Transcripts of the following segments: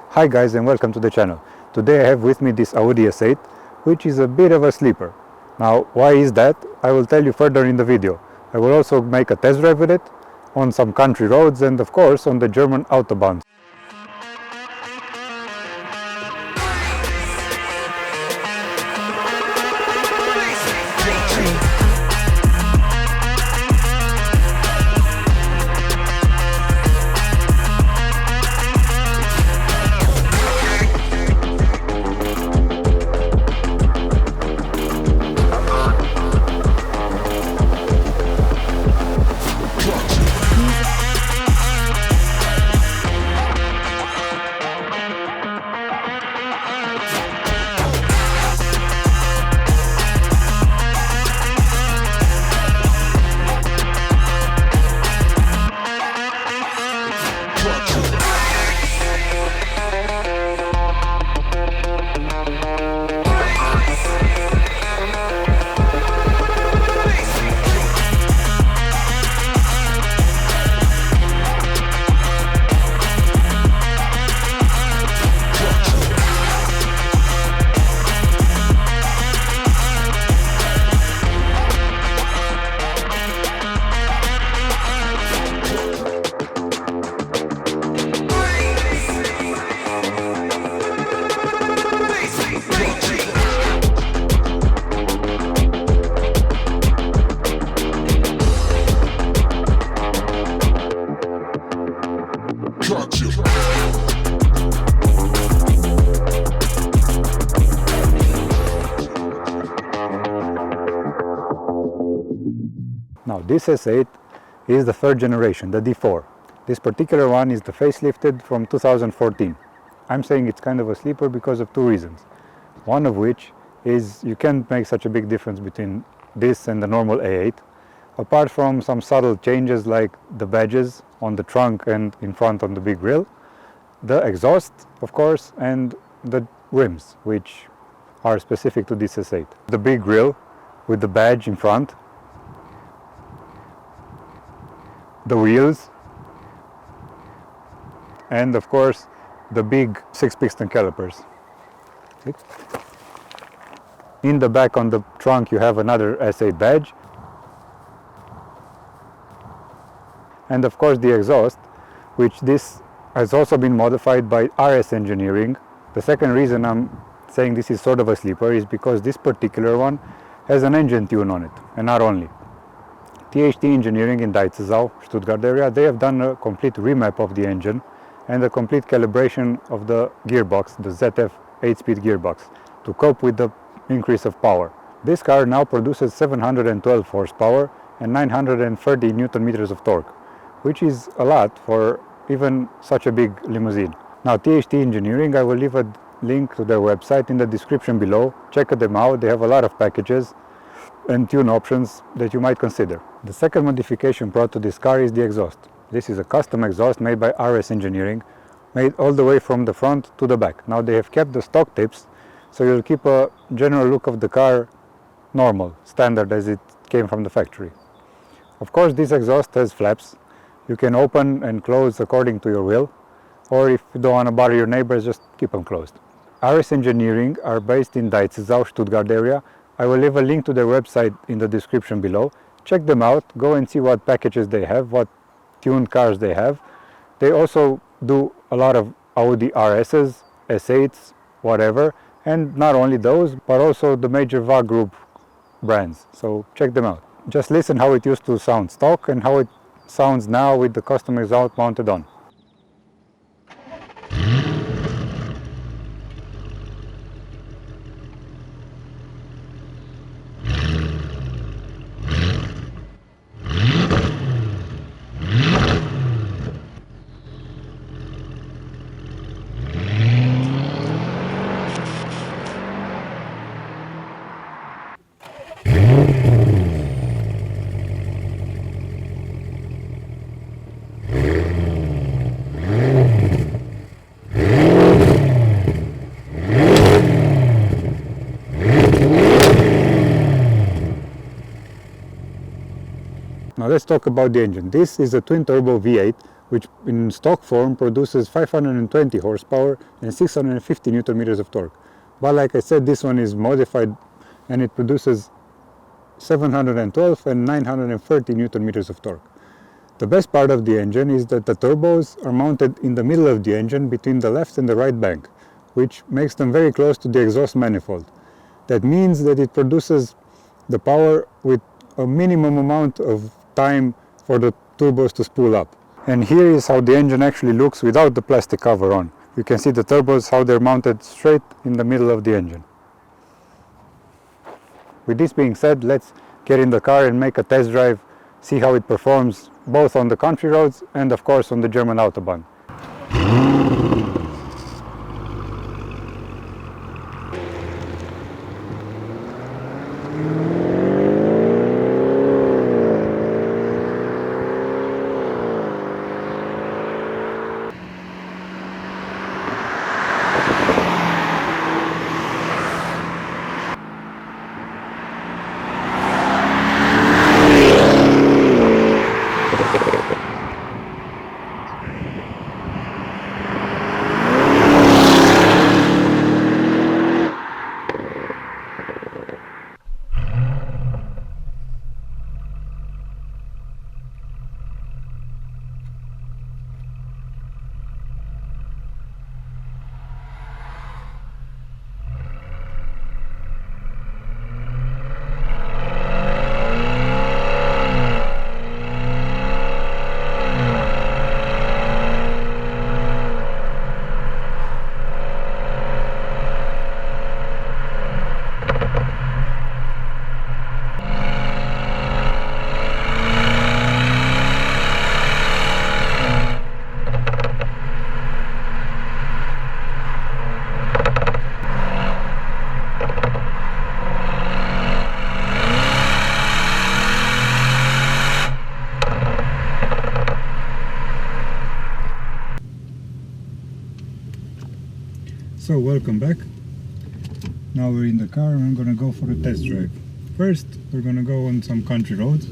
Hi guys, and welcome to the channel. Today I have with me this Audi S8, which is a bit of a sleeper. Now, why is that? I will tell you further in the video. I will also make a test drive with it on some country roads and of course on the German autobahn. Now this S8 is the third generation, the D4. This particular one is the facelifted from 2014. I'm saying it's kind of a sleeper because of two reasons. One of which is you can't make such a big difference between this and the normal A8, apart from some subtle changes like the badges on the trunk and in front on the big grille, the exhaust of course, and the rims, which are specific to this S8. The big grille with the badge in front, the wheels, and of course the big 6-piston calipers. In the back on the trunk you have another S8 badge, and of course the exhaust, which this has also been modified by RS engineering. The second reason I'm saying this is sort of a sleeper is because this particular one has an engine tune on it, and not only. THT Engineering in Deitzau, Stuttgart area, they have done a complete remap of the engine and a complete calibration of the gearbox, the ZF 8-speed gearbox, to cope with the increase of power. This car now produces 712 horsepower and 930 Newton meters of torque, which is a lot for even such a big limousine. Now THT Engineering, I will leave a link to their website in the description below. Check them out, they have a lot of packages and tune options that you might consider. The second modification brought to this car is the exhaust. This is a custom exhaust made by RS Engineering, made all the way from the front to the back. Now they have kept the stock tips, so you'll keep a general look of the car normal, standard as it came from the factory. Of course this exhaust has flaps. You can open and close according to your will, or if you don't want to bother your neighbors, just keep them closed. RS Engineering are based in Deitzau, Stuttgart area. I will leave a link to their website in the description below. Check them out, go and see what packages they have, what tuned cars they have. They also do a lot of Audi RSs, S8s, whatever, and not only those, but also the major VAG group brands, so check them out. Just listen how it used to sound stock and how it sounds now with the custom exhaust mounted on. Now let's talk about the engine. This is a twin turbo V8 which in stock form produces 520 horsepower and 650 Newton meters of torque. But like I said, this one is modified and it produces 712 and 930 Newton meters of torque. The best part of the engine is that the turbos are mounted in the middle of the engine between the left and the right bank, which makes them very close to the exhaust manifold. That means that it produces the power with a minimum amount of time for the turbos to spool up. And here is how the engine actually looks without the plastic cover on. You can see the turbos, how they're mounted straight in the middle of the engine. With this being said, let's get in the car and make a test drive, see how it performs both on the country roads and of course on the German autobahn. So welcome back. Now we're in the car and I'm gonna go for a test drive. First we're gonna go on some country roads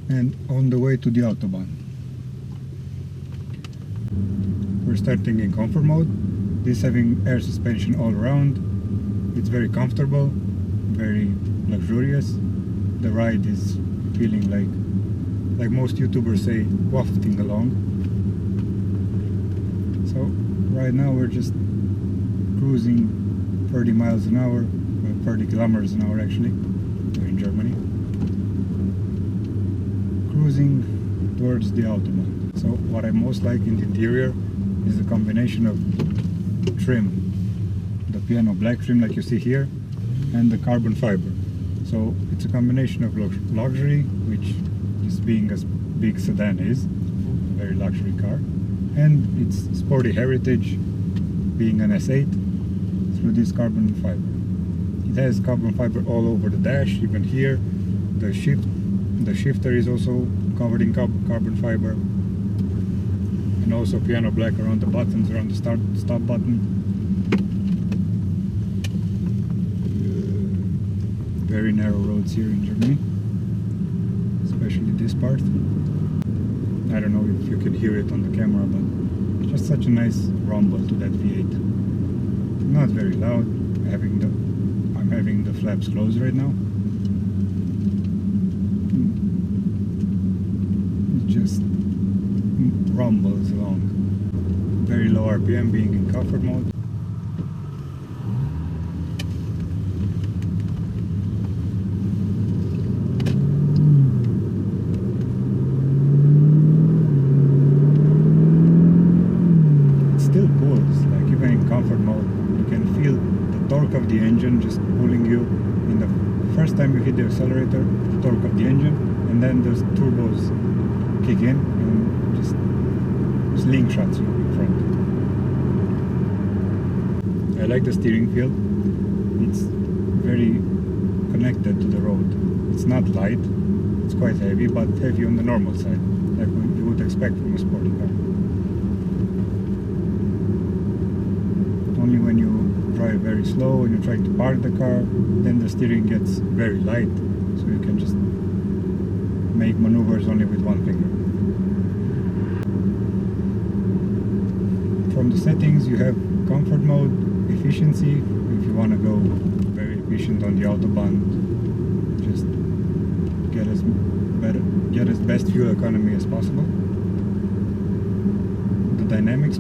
and on the way to the autobahn. We're starting in comfort mode. This having air suspension all around. It's very comfortable, very luxurious. The ride is feeling like most YouTubers say, wafting along. So right now we're just cruising 30 miles an hour, 30 kilometers an hour actually. We're in Germany. Cruising towards the autobahn. So what I most like in the interior is the combination of trim. The piano black trim like you see here, and the carbon fiber. So it's a combination of luxury, which is being as big sedan is, a very luxury car, and its sporty heritage, being an S8, through this carbon fiber. It has carbon fiber all over the dash, even here. The shifter is also covered in carbon fiber, and also piano black around the buttons, around the stop button. Very narrow roads here in Germany, especially this part. I don't know if you can hear it on the camera, but it's just such a nice rumble to that V8. Not very loud. I'm having the flaps closed right now. It just rumbles along. Very low RPM, being in comfort mode. Of the engine just pulling you in the first time you hit the accelerator, the torque of the engine, and then the turbos kick in and just slingshots you in front. I like the steering feel. It's very connected to the road. It's not light, it's quite heavy, but heavy on the normal side, like you would expect from a sporty car. Only when you drive very slow and you're trying to park the car, then the steering gets very light, so you can just make maneuvers only with one finger. on the settings you have comfort mode, efficiency, if you want to go very efficient on the autobahn, just get as best fuel economy as possible. The dynamic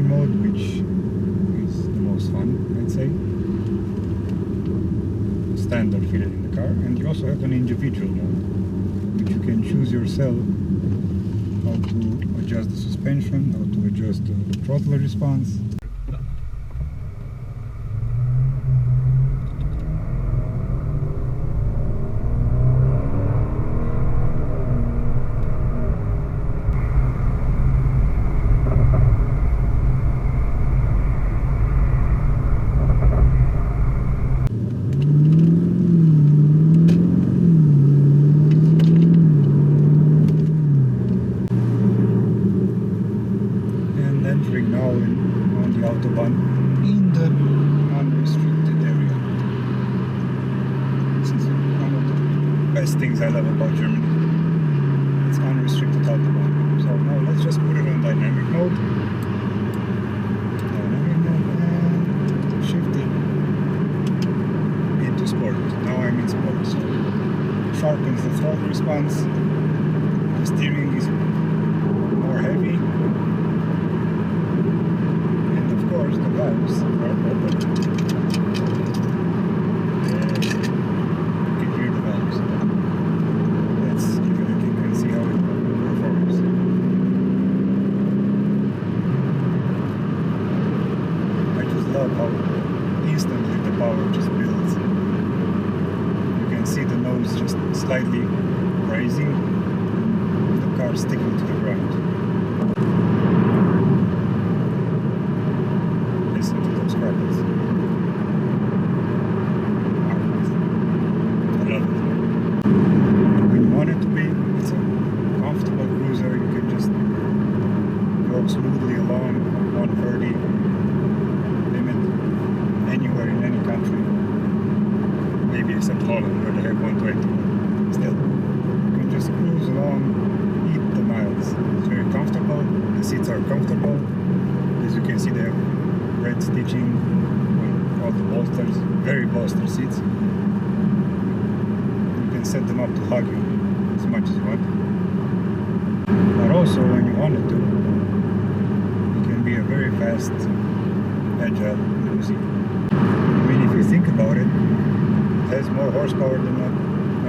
mode, which is the most fun, I'd say. Standard fitted in the car, and you also have an individual mode, which you can choose yourself how to adjust the suspension, how to adjust the throttle response. Now on the autobahn in the unrestricted area. This is one of the best things I love about Germany. It's unrestricted autobahn. So now let's just put it on dynamic mode. And shift it into sport. Now I'm in sport. So sharpens the throttle response. The steering is more heavy. The valves are open. You can hear the valves. Let's give it a kick and see how it performs. I just love how instantly the power just builds. You can see the nose just slightly rising, the car sticking to the ground. Listen to those crackles. I love it. When you want it to be, it's a comfortable cruiser. You can just go smoothly along 130 limit anywhere in any country. Maybe except Holland where they have 120. Still, you can just cruise along, eat the miles. It's very comfortable. The seats are comfortable. As you can see, they have red stitching on all the bolsters, very bolster seats. You can set them up to hug you as much as you want. But also when you wanted to, it can be a very fast, agile limousine. I mean, if you think about it, it has more horsepower than a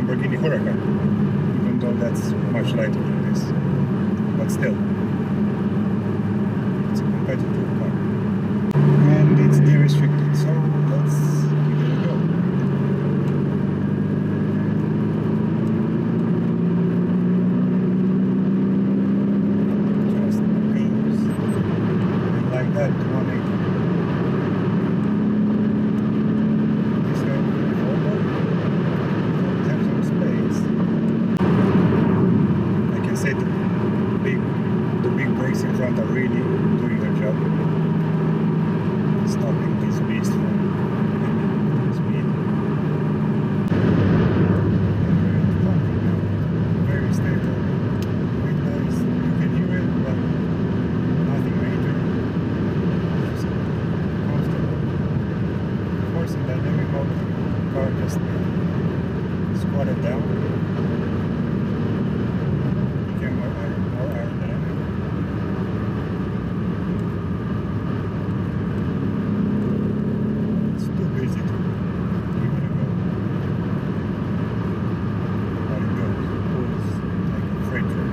Lamborghini Huracan, even though that's much lighter than this. But still, it's a competitive car. And it's de-restricted, so let's give it a go. Just goes like that to 180. This way forward, in terms of space, I can say the big brakes in front are really doing their job. Stopping this beast from speed. Very stable. Windows, you can hear it, but nothing major. Just comfortable. Of course, in dynamic mode, the car just squatted down. Became more aerodynamic. Easy to give it a go. But it goes. It pulls like a freight train.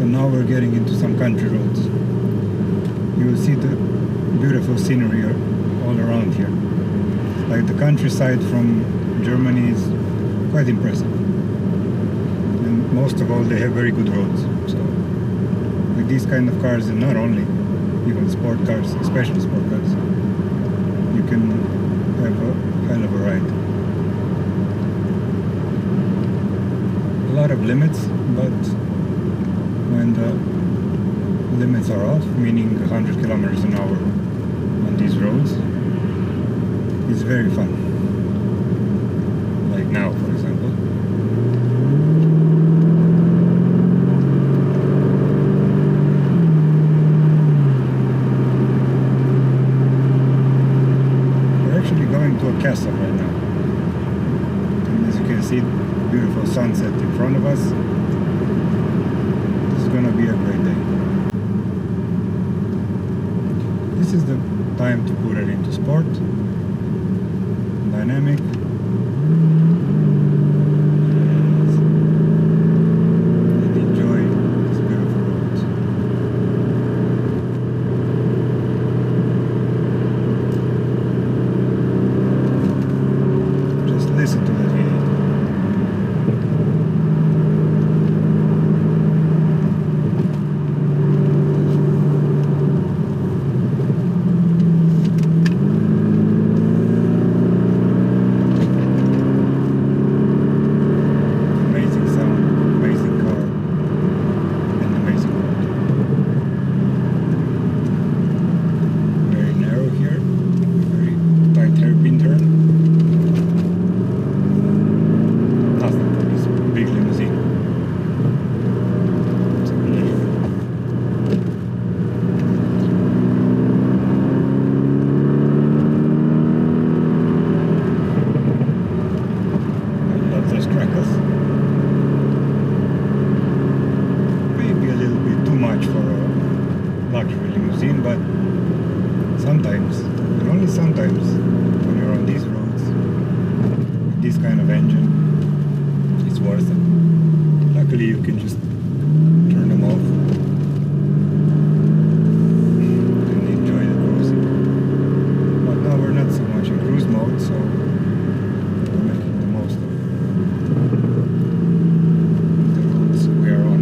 Now we're getting into some country roads. You will see the beautiful scenery all around here. Like the countryside from Germany is quite impressive. And most of all, they have very good roads. So with these kind of cars, and not only, even sport cars, especially sport cars, you can have a hell of a ride. lot of limits, but when the limits are off, meaning 100 kilometers an hour on these roads, it's very fun. Like now, for example. We're actually going to a castle right now. And as you can see, beautiful sunset in front of us. This is gonna be a great day. This is the time to put it into sport, dynamic, and enjoy this beautiful road. Just listen to that V8. But sometimes, and only sometimes, when you're on these roads, with this kind of engine, it's worth it. Luckily you can just turn them off and enjoy the cruising. But now we're not so much in cruise mode, so we're making the most of the roads we are on.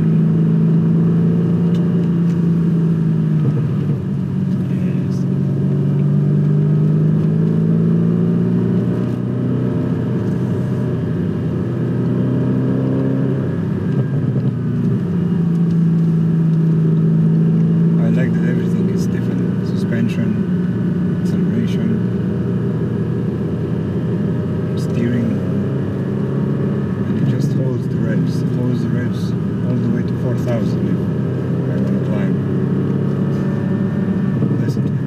Acceleration, steering, and it just holds the revs all the way to 4,000 if I want to climb. Listen to it.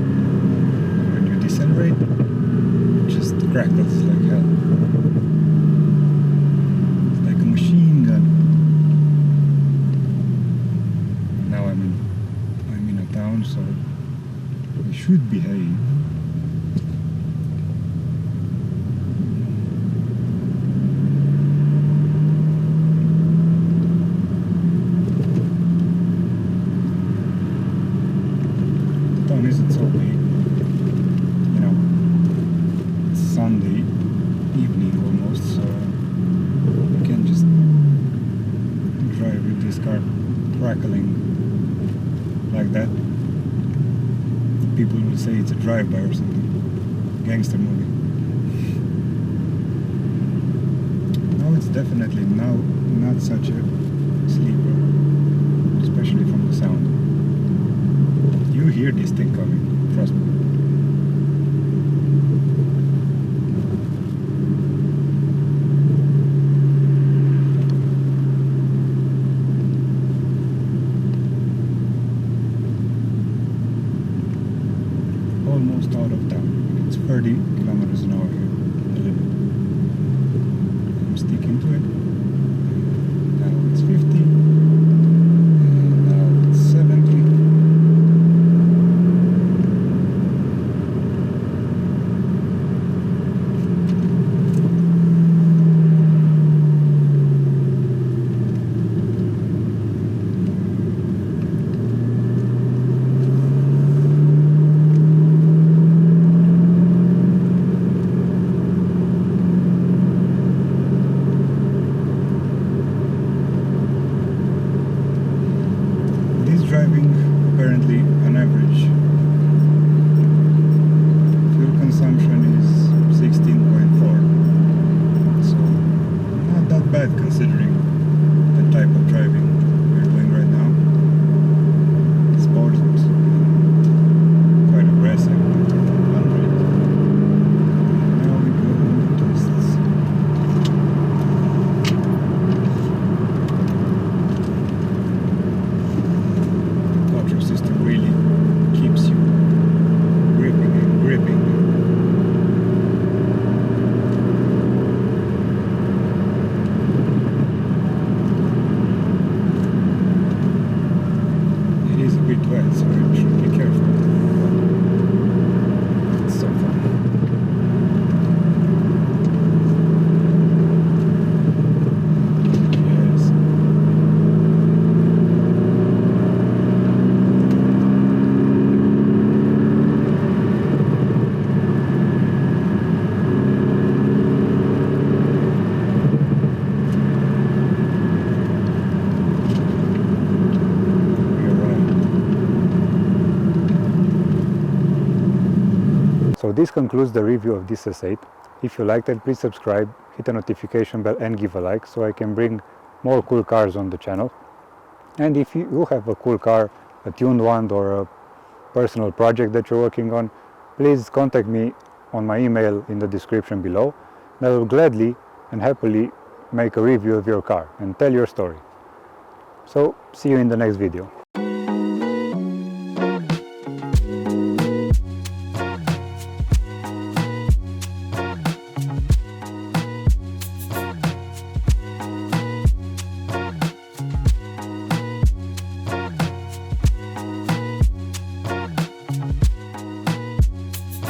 When you decelerate, it just crackles like hell. It's like a machine gun. Now I'm in a town, so I should behave. The town isn't so big, you know. It's Sunday evening almost, so you can just drive with this car crackling like that. People will say it's a drive-by or something. Gangster movie. Now it's definitely not such a sleeper, especially from the sound. You hear this thing coming, trust me. Almost out of town. It's 30 kilometers an hour here, the limit. I'm sticking to it. Now it's 50. And now it's 70. So this concludes the review of this S8. If you liked it, please subscribe, hit the notification bell and give a like so I can bring more cool cars on the channel. And if you have a cool car, a tuned one or a personal project that you're working on, please contact me on my email in the description below. I will gladly and happily make a review of your car and tell your story. So see you in the next video.